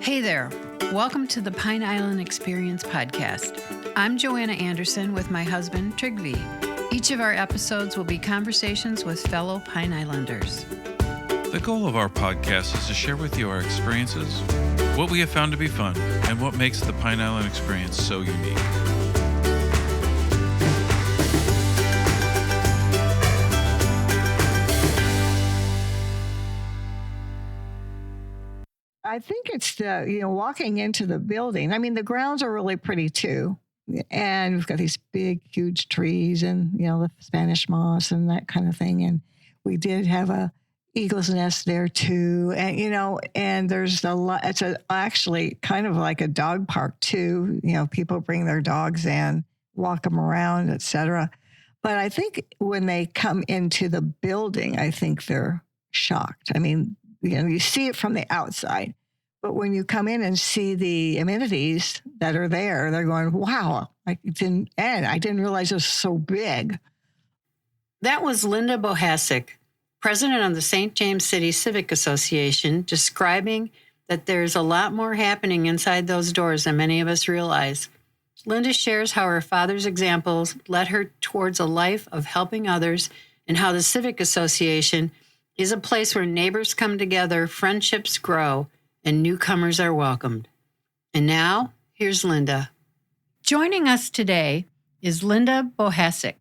Hey there. Welcome to the Pine Island Experience podcast. I'm Joanna Anderson with my husband, Trygve. Each of our episodes will be conversations with fellow Pine Islanders. The goal of our podcast is to share with you our experiences, what we have found to be fun, and what makes the Pine Island experience so unique. I think it's walking into the building. I mean, the grounds are really pretty too. And we've got these big, huge trees and, the Spanish moss and that kind of thing. And we did have a eagle's nest there too. And, and there's a lot, it's actually kind of like a dog park too. People bring their dogs in, walk them around, etc. But I think when they come into the building, I think they're shocked. I mean, you see it from the outside, but when you come in and see the amenities that are there, they're going, wow, I didn't realize it was so big. That was Linda Bohacek, president of the St. James City Civic Association, describing that there's a lot more happening inside those doors than many of us realize. Linda shares how her father's examples led her towards a life of helping others and how the Civic Association is a place where neighbors come together, friendships grow, and newcomers are welcomed. And now, here's Linda. Joining us today is Linda Bohacek,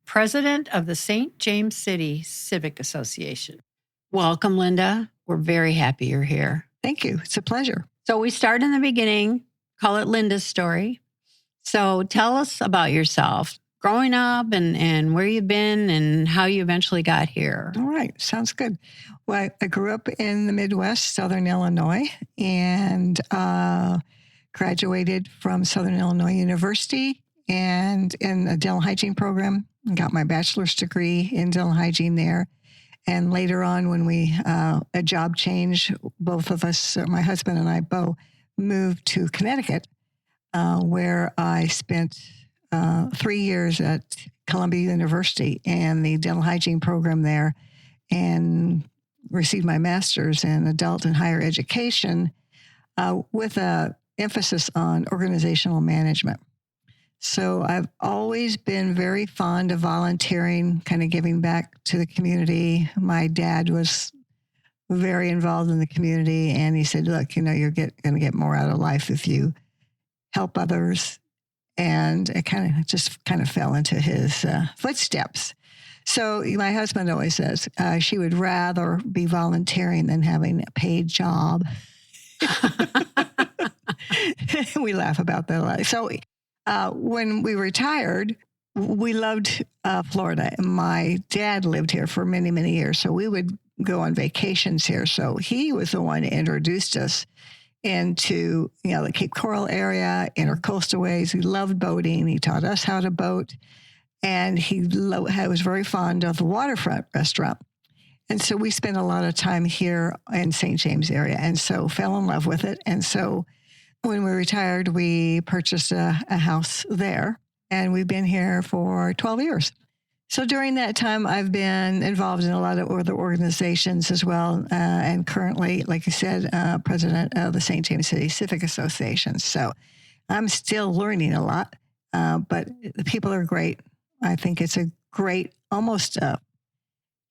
president of the St. James City Civic Association. Welcome, Linda. We're very happy you're here. Thank you. It's a pleasure. So we start in the beginning, call it Linda's story. So tell us about yourself. Growing up and where you've been and how you eventually got here. All right. Sounds good. Well, I grew up in the Midwest, Southern Illinois, and graduated from Southern Illinois University and in a dental hygiene program. Got my bachelor's degree in dental hygiene there. And later on, when a job change, both of us, my husband and I, Bo, moved to Connecticut, where I spent 3 years at Columbia University and the dental hygiene program there, and received my master's in adult and higher education with an emphasis on organizational management. So I've always been very fond of volunteering, kind of giving back to the community. My dad was very involved in the community, and he said, look, you're going to get more out of life if you help others. And it kind of fell into his footsteps. So my husband always says she would rather be volunteering than having a paid job. We laugh about that a lot. So when we retired, we loved Florida. My dad lived here for many, many years. So we would go on vacations here. So he was the one who introduced us into, the Cape Coral area, intercoastal ways. He loved boating. He taught us how to boat. And he was very fond of the waterfront restaurant. And so we spent a lot of time here in St. James area, and so fell in love with it. And so when we retired, we purchased a house there, and we've been here for 12 years. So during that time, I've been involved in a lot of other organizations as well, and currently, like I said, president of the St. James City Civic Association. So I'm still learning a lot, but the people are great. I think it's a great, almost a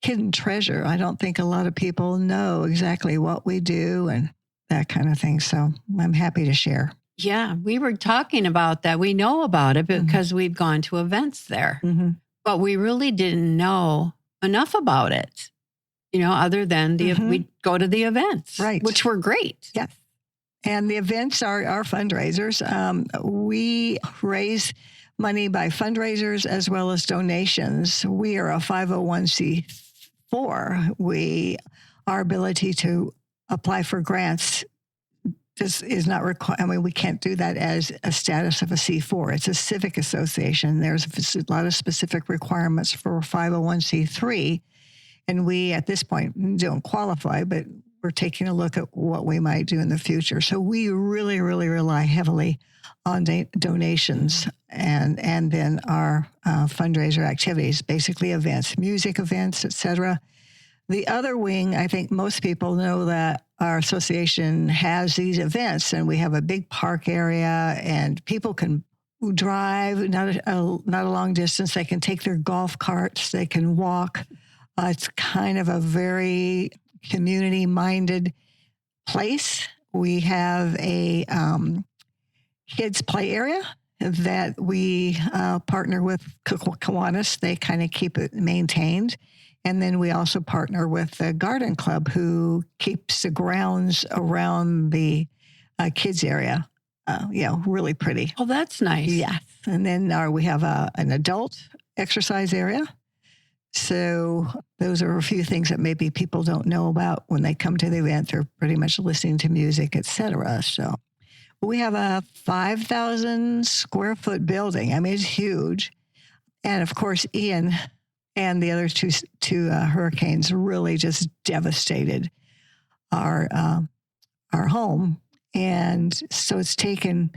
hidden treasure. I don't think a lot of people know exactly what we do and that kind of thing. So I'm happy to share. Yeah, we were talking about that. We know about it because we've gone to events there. Mm-hmm. But we really didn't know enough about it, other than we'd go to the events, right, which were great. Yes. And the events are our fundraisers. We raise money by fundraisers as well as donations. We are a 501c4. Our ability to apply for grants is not required. I mean, we can't do that as a status of a C4. It's a civic association. There's a lot of specific requirements for 501c3. And we, at this point, don't qualify, but we're taking a look at what we might do in the future. So we really, really rely heavily on donations and then our fundraiser activities, basically events, music events, etc. The other wing, I think most people know that our association has these events, and we have a big park area, and people can drive, not a long distance. They can take their golf carts. They can walk. It's kind of a very community-minded place. We have a kids' play area that we partner with Kiwanis. They kind of keep it maintained. And then we also partner with the garden club, who keeps the grounds around the kids' area, really pretty. Oh, that's nice. Yes. And then we have an adult exercise area. So those are a few things that maybe people don't know about when they come to the event. They're pretty much listening to music, etc. So we have a 5,000 square foot building. I mean, it's huge. And of course, Ian and the other two hurricanes really just devastated our home. And so it's taken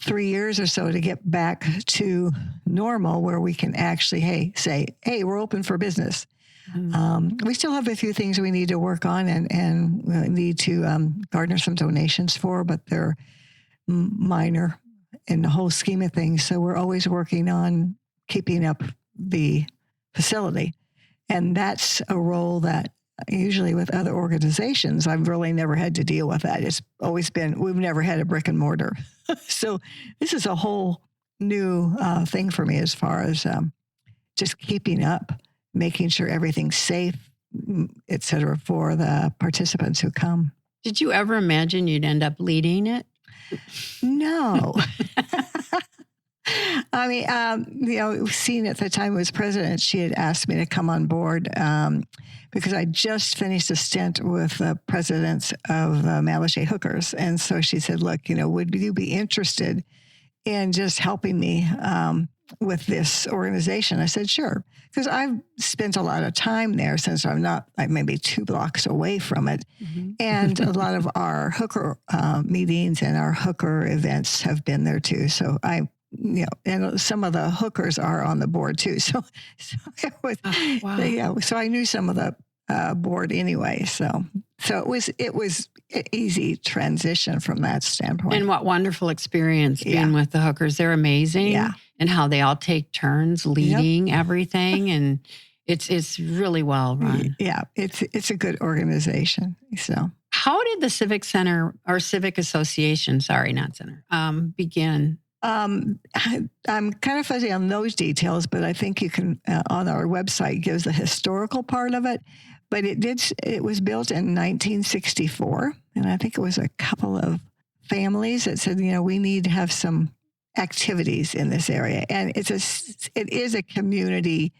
3 years or so to get back to normal, where we can actually, say, we're open for business. We still have a few things we need to work on and we need to garner some donations for, but they're minor in the whole scheme of things. So we're always working on keeping up the facility. And that's a role that usually with other organizations, I've really never had to deal with that. It's always been, we've never had a brick and mortar. So this is a whole new thing for me as far as just keeping up, making sure everything's safe, et cetera, for the participants who come. Did you ever imagine you'd end up leading it? No. I mean, Sean at the time who was president, she had asked me to come on board because I just finished a stint with the presidents of Malaysia Hookers. And so she said, look, would you be interested in just helping me with this organization? I said, sure. Because I've spent a lot of time there since I'm not maybe 2 blocks away from it. Mm-hmm. And a lot of our hooker meetings and our hooker events have been there too. So and some of the hookers are on the board too. So I knew some of the board anyway. So it was an easy transition from that standpoint. And what wonderful experience being with the hookers. They're amazing. Yeah. And how they all take turns leading everything. And it's really well run. Yeah. It's a good organization. So how did the Civic Center or Civic Association, begin? I'm kind of fuzzy on those details, but I think you can, on our website, gives the historical part of it. But it was built in 1964. And I think it was a couple of families that said, we need to have some activities in this area. And it is a community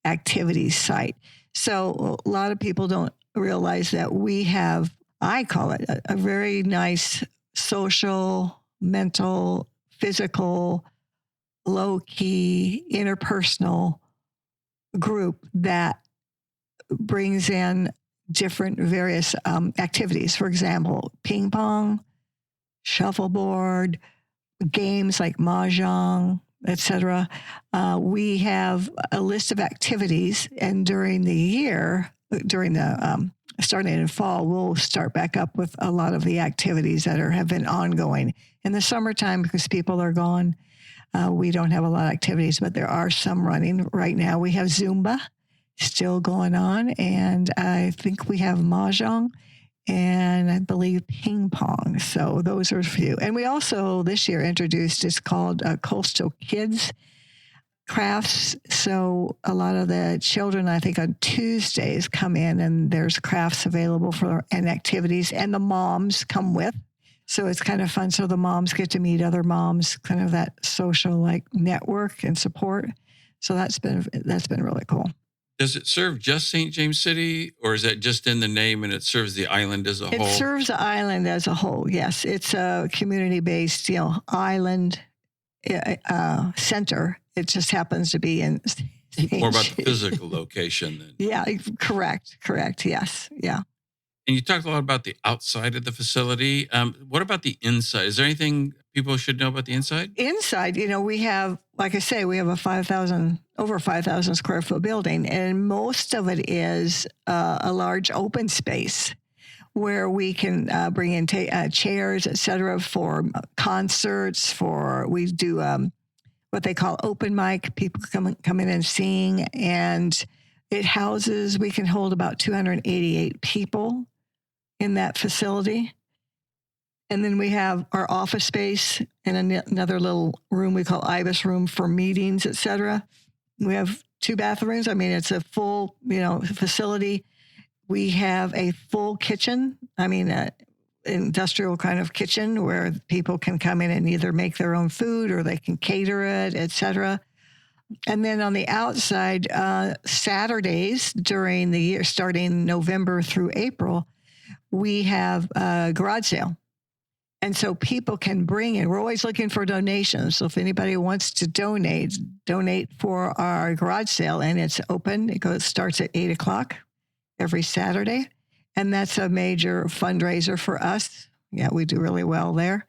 activities site. So a lot of people don't realize that we have, I call it a very nice social, mental, physical, low-key, interpersonal group that brings in different various activities. For example, ping pong, shuffleboard, games like Mahjong, etc. We have a list of activities, and during the year, starting in fall, we'll start back up with a lot of the activities that have been ongoing. In the summertime, because people are gone, we don't have a lot of activities, but there are some running right now. We have Zumba still going on, and I think we have Mahjong, and I believe ping pong. So those are a few. And we also this year introduced, it's called Coastal Kids Crafts. So a lot of the children, I think on Tuesdays, come in and there's crafts available and activities, and the moms come with. So it's kind of fun. So the moms get to meet other moms, kind of that social network and support. So that's been really cool. Does it serve just St. James City, or is that just in the name and it serves the island as a whole? It serves the island as a whole, yes. It's a community-based, island center. It just happens to be in more about the physical location than... Yeah, correct. Yes, yeah. And you talked a lot about the outside of the facility. What about the inside? Is there anything people should know about the inside? Inside, we have, like I say, we have over 5,000 square foot building, and most of it is a large open space where we can bring in chairs, et cetera, for concerts. We do what they call open mic. People come in and sing, and we can hold about 288 people in that facility. And then we have our office space and another little room we call Ibis room for meetings, et cetera. We have 2 bathrooms. I mean, it's a full, facility. We have a full kitchen. I mean, industrial kind of kitchen where people can come in and either make their own food or they can cater it, et cetera. And then on the outside, Saturdays during the year, starting November through April, we have a garage sale. And so people can bring in, we're always looking for donations. So if anybody wants to donate for our garage sale, and it's open. Starts at 8:00 every Saturday. And that's a major fundraiser for us. Yeah, we do really well there.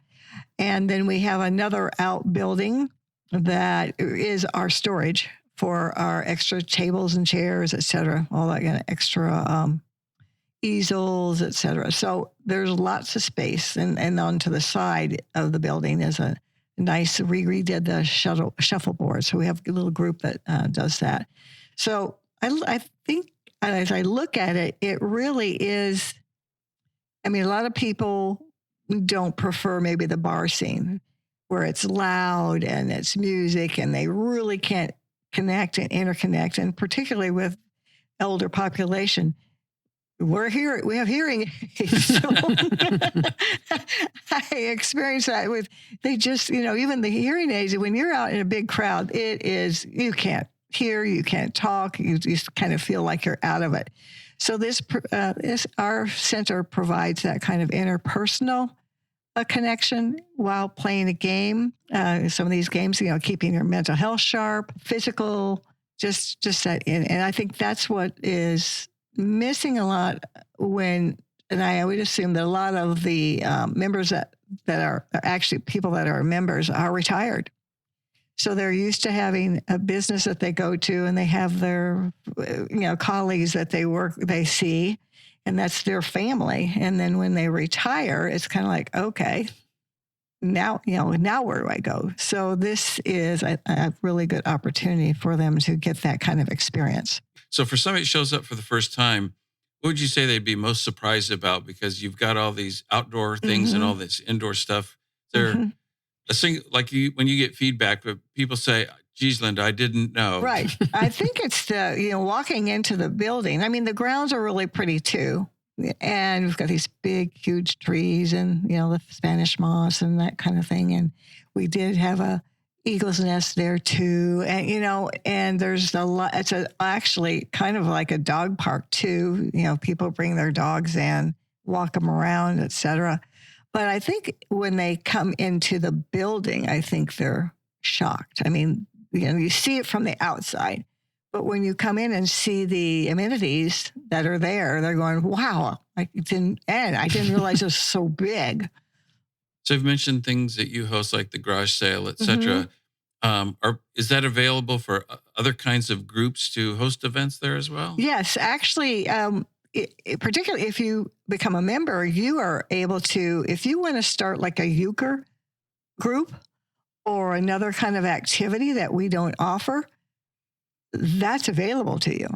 And then we have another outbuilding that is our storage for our extra tables and chairs, et cetera, all that kind of extra easels, et cetera. So there's lots of space. And onto the side of the building is a nice, we redid the shuffleboard. So we have a little group that does that. So I think as I look at it, it really is, a lot of people don't prefer maybe the bar scene where it's loud and it's music and they really can't connect and interconnect. And particularly with elder population, we have hearing aids. So I experienced that with, they just, even the hearing aids, when you're out in a big crowd, you can't hear, you can't talk, you just kind of feel like you're out of it. So our center provides that kind of interpersonal connection while playing a game. Some of these games, keeping your mental health sharp, physical, just that in. And I think that's what is missing a lot and I would assume that a lot of the members that are actually people that are members are retired. So they're used to having a business that they go to and they have their, colleagues that they see, and that's their family. And then when they retire, it's kind of like, okay, now where do I go? So this is a really good opportunity for them to get that kind of experience. So for somebody that shows up for the first time, what would you say they'd be most surprised about? Because you've got all these outdoor things and all this indoor stuff. There, a thing like when you get feedback, but people say, "Geez, Linda, I didn't know." Right. I think it's the walking into the building. The grounds are really pretty too, and we've got these big, huge trees and the Spanish moss and that kind of thing. And we did have a eagle's nest there too, and and there's a lot. It's actually kind of like a dog park too. People bring their dogs in, walk them around, etc. But I think when they come into the building, I think they're shocked. You see it from the outside, but when you come in and see the amenities that are there, they're going, "Wow! I didn't realize it was so big." So you've mentioned things that you host, like the garage sale, et cetera. Is that available for other kinds of groups to host events there as well? Yes, actually, particularly if you become a member, you are able to, if you want to start like a euchre group or another kind of activity that we don't offer, that's available to you.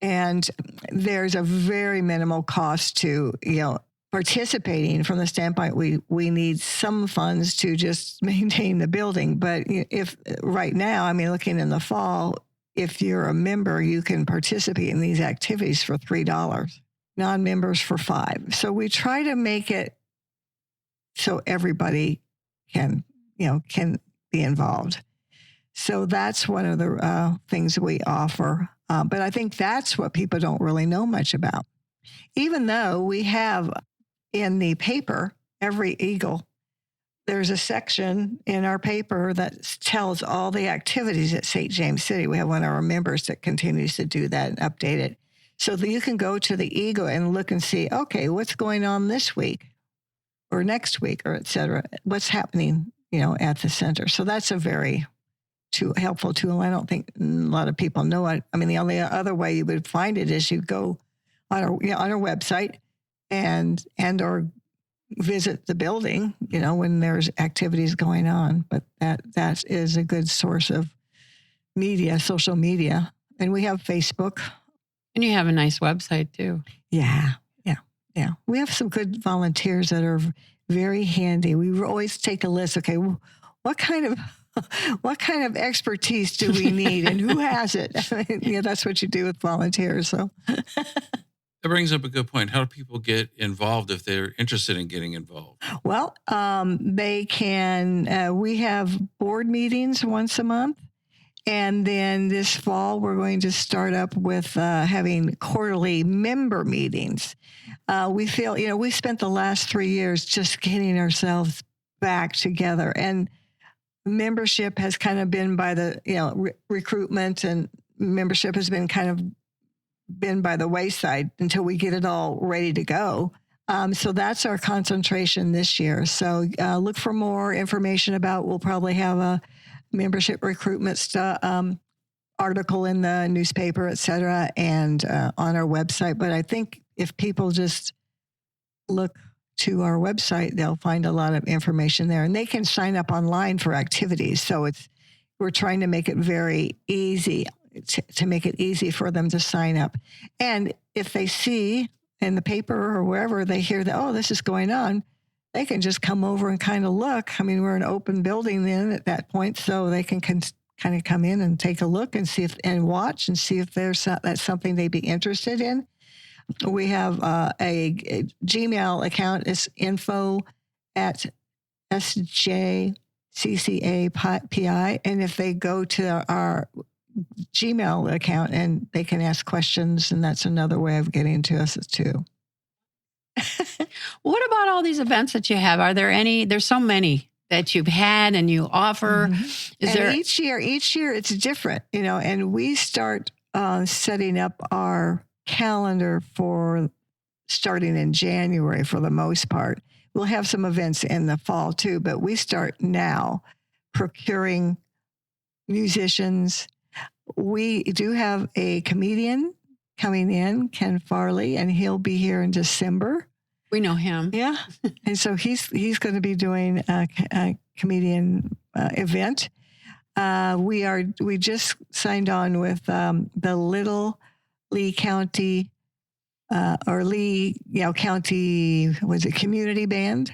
And there's a very minimal cost to, participating from the standpoint we need some funds to just maintain the building. But if right now, looking in the fall, if you're a member, you can participate in these activities for $3, non-members for $5. So we try to make it so everybody can be involved. So that's one of the things we offer. But I think that's what people don't really know much about. Even though we have in the paper, every Eagle, there's a section in our paper that tells all the activities at St. James City. We have one of our members that continues to do that and update it. so that you can go to the Ego and look and see, okay, what's going on this week or next week, or et cetera, what's happening, at the center. So that's a very helpful tool. I don't think a lot of people know it. I mean, the only other way you would find it is you go on our website and or visit the building, when there's activities going on. But that is a good source of media, social media. And we have Facebook. And you have a nice website too. Yeah. We have some good volunteers that are very handy. We always take a list. Okay, what kind of expertise do we need, and who has it? That's what you do with volunteers. So that brings up a good point. How do people get involved if they're interested in getting involved? Well, they can. We have board meetings once a month. And then this fall, we're going to start up with having quarterly member meetings. We feel, we spent the last 3 years just getting ourselves back together. And membership has kind of been by the, recruitment and membership has been by the wayside until we get it all ready to go. So that's our concentration this year. So look for more information about, we'll probably have a membership recruitment article in the newspaper, et cetera, and on our website. But I think if people just look to our website, they'll find a lot of information there, and they can sign up online for activities. So we're trying to make it very easy to make it easy for them to sign up. And if they see in the paper or wherever they hear that, oh, this is going on, they can just come over and kind of look. I mean, we're an open building then at that point, so they can kind of come in and take a look and see and watch and see if that's something they'd be interested in. We have a Gmail account. It's info@sjccapi, and if they go to our Gmail account, and they can ask questions, and that's another way of getting to us too. What about all these events that you have? Are there any? There's so many that you've had and you offer. Mm-hmm. Each year it's different, and we start setting up our calendar for starting in January for the most part. We'll have some events in the fall too, but we start now procuring musicians. We do have a comedian coming in, Ken Farley, and he'll be here in December. We know him. Yeah. And so he's going to be doing a comedian event. We just signed on with the Little Lee County County, community band.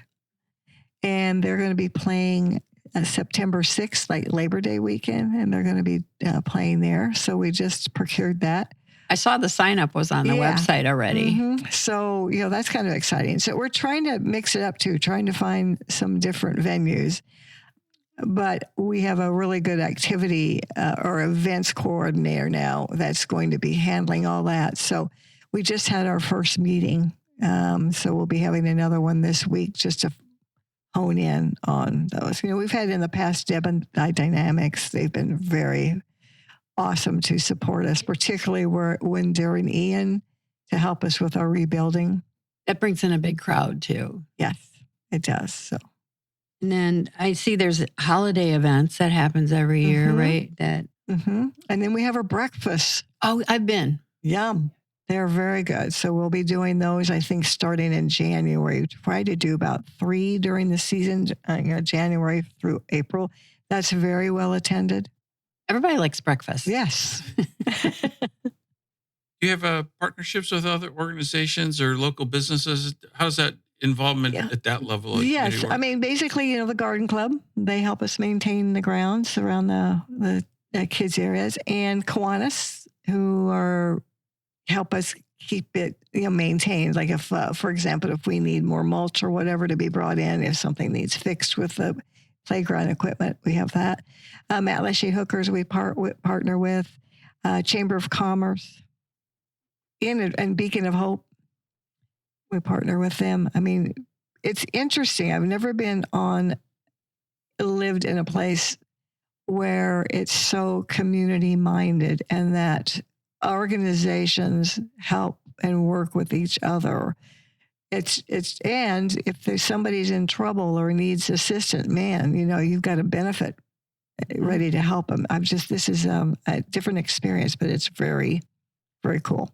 And they're going to be playing September 6th, like Labor Day weekend, and they're going to be playing there. So we just procured that. I saw the sign up was on the website already. Mm-hmm. So, that's kind of exciting. So we're trying to mix it up too, trying to find some different venues. But we have a really good activity or events coordinator now that's going to be handling all that. So we just had our first meeting. So we'll be having another one this week just to hone in on those. We've had in the past Deb and I Dynamics. They've been very awesome to support us, particularly when during Ian, to help us with our rebuilding. That brings in a big crowd too. Yes, it does. So, and then I see there's holiday events that happens every year, right? And then we have our breakfast. Oh, I've been. Yum. They're very good. So we'll be doing those, I think, starting in January. We try to do about 3 during the season, January through April. That's very well attended. Everybody likes breakfast. Yes. Do you have partnerships with other organizations or local businesses? How's that involvement at that level? Yes. I mean, basically, the garden club, they help us maintain the grounds around the kids' areas, and Kiwanis, who help us keep it maintained. Like if, for example, if we need more mulch or whatever to be brought in, if something needs fixed with the playground equipment, we have that. Matlacha Hookers we partner with, Chamber of Commerce, and Beacon of Hope. We partner with them. I mean, it's interesting. I've never lived in a place where it's so community minded, and that organizations help and work with each other. And if there's somebody's in trouble or needs assistance, man, you've got a benefit ready to help them. This is a different experience, but it's very, very cool.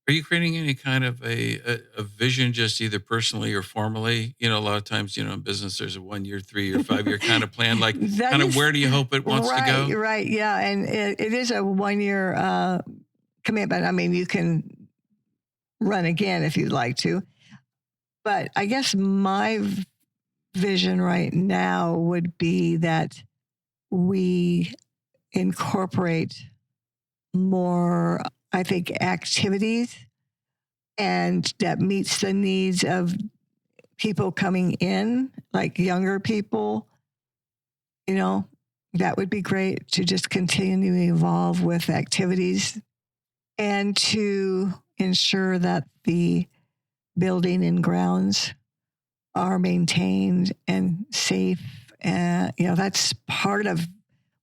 Are you creating any kind of a vision, just either personally or formally? A lot of times, in business, there's a 1 year, 3 year, 5 year kind of plan. Like, where do you hope it wants to go? Right, yeah, and it is a 1 year commitment. I mean, you can run again if you'd like to, but I guess my vision right now would be that we incorporate more, I think, activities, and that meets the needs of people coming in, like younger people. That would be great, to just continue to evolve with activities and to ensure that the building and grounds are maintained and safe. And, that's part of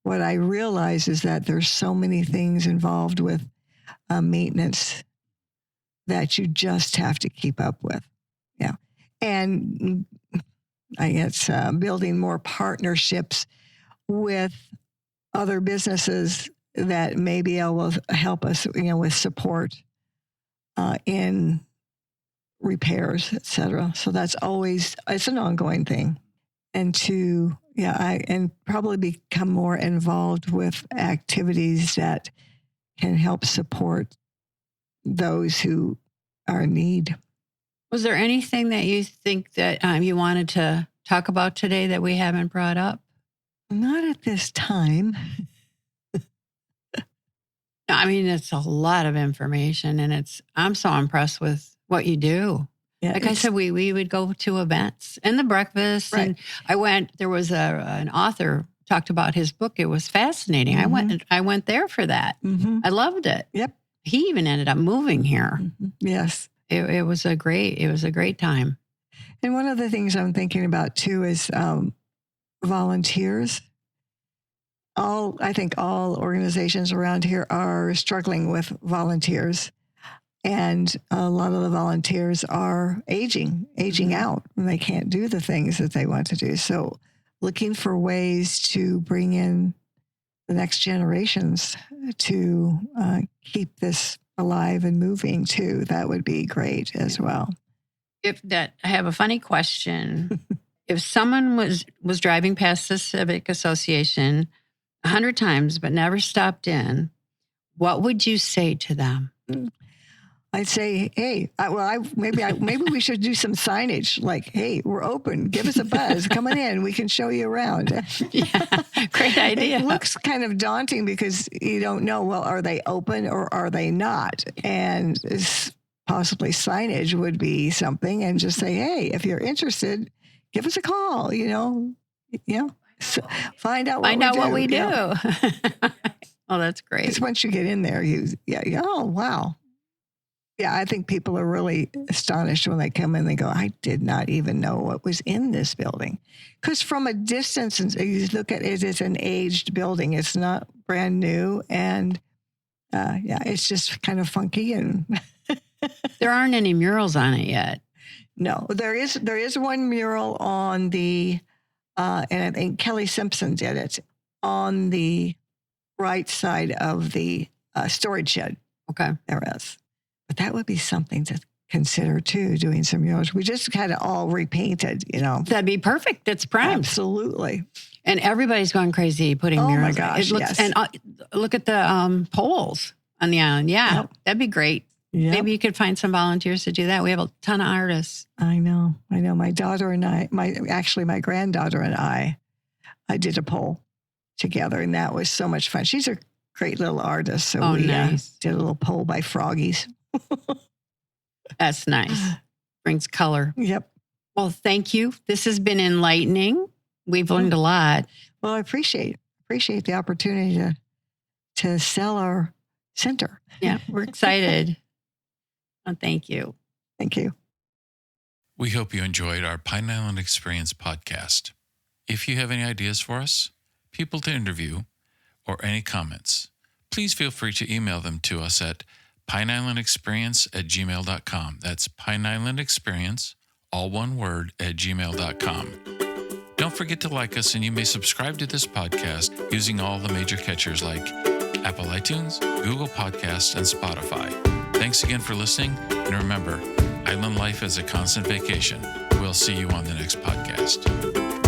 what I realize, is that there's so many things involved with maintenance that you just have to keep up with. Yeah. And I guess building more partnerships with other businesses that maybe will help us, with support in repairs, et cetera. So that's it's an ongoing thing. And and probably become more involved with activities that can help support those who are in need. Was there anything that you think that you wanted to talk about today that we haven't brought up? Not at this time. I mean, it's a lot of information, and I'm so impressed with what you do. Yeah, like I said, we would go to events and the breakfast. Right. And there was an author talked about his book. It was fascinating. Mm-hmm. I went there for that. Mm-hmm. I loved it. Yep. He even ended up moving here. Mm-hmm. Yes. It was a great time. And one of the things I'm thinking about too is volunteers. I think all organizations around here are struggling with volunteers. And a lot of the volunteers are aging out, and they can't do the things that they want to do. So looking for ways to bring in the next generations to keep this alive and moving too, that would be great as well. I have a funny question. If someone was driving past the Civic Association 100 times but never stopped in, what would you say to them? I'd say, hey, maybe we should do some signage like, hey, we're open. Give us a buzz. Come on in. We can show you around. Yeah, great idea. It looks kind of daunting because you don't know, well, are they open or are they not? And possibly signage would be something, and just say, hey, if you're interested, give us a call, So find out what we do. Oh, that's great. Because once you get in there, oh, wow. Yeah, I think people are really astonished when they come in. They go, I did not even know what was in this building. Because from a distance, you look at it, it's an aged building. It's not brand new. And it's just kind of funky. And there aren't any murals on it yet. No, there is one mural on the, and I think Kelly Simpson did it, on the right side of the storage shed. Okay. There is. But that would be something to consider too, doing some murals. We just had it all repainted, That'd be perfect. That's prime. Absolutely. And everybody's going crazy putting murals. Oh my gosh, yes. And look at the poles on the island. Yeah, Yep. That'd be great. Yep. Maybe you could find some volunteers to do that. We have a ton of artists. I know. My daughter and my granddaughter and I did a pole together, and that was so much fun. She's a great little artist. So we nice. Did a little pole by froggies. That's nice. Brings color. Yep. Well, thank you. This has been enlightening. We've learned a lot. Well, I appreciate the opportunity to sell our center. Yeah, we're excited. Oh, thank you. Thank you. We hope you enjoyed our Pine Island Experience podcast. If you have any ideas for us, people to interview, or any comments, please feel free to email them to us at pineislandexperience@gmail.com. That's pineislandexperience, all one word, @gmail.com. Don't forget to like us, and you may subscribe to this podcast using all the major catchers like Apple iTunes, Google Podcasts, and Spotify. Thanks again for listening, and remember, island life is a constant vacation. We'll see you on the next podcast.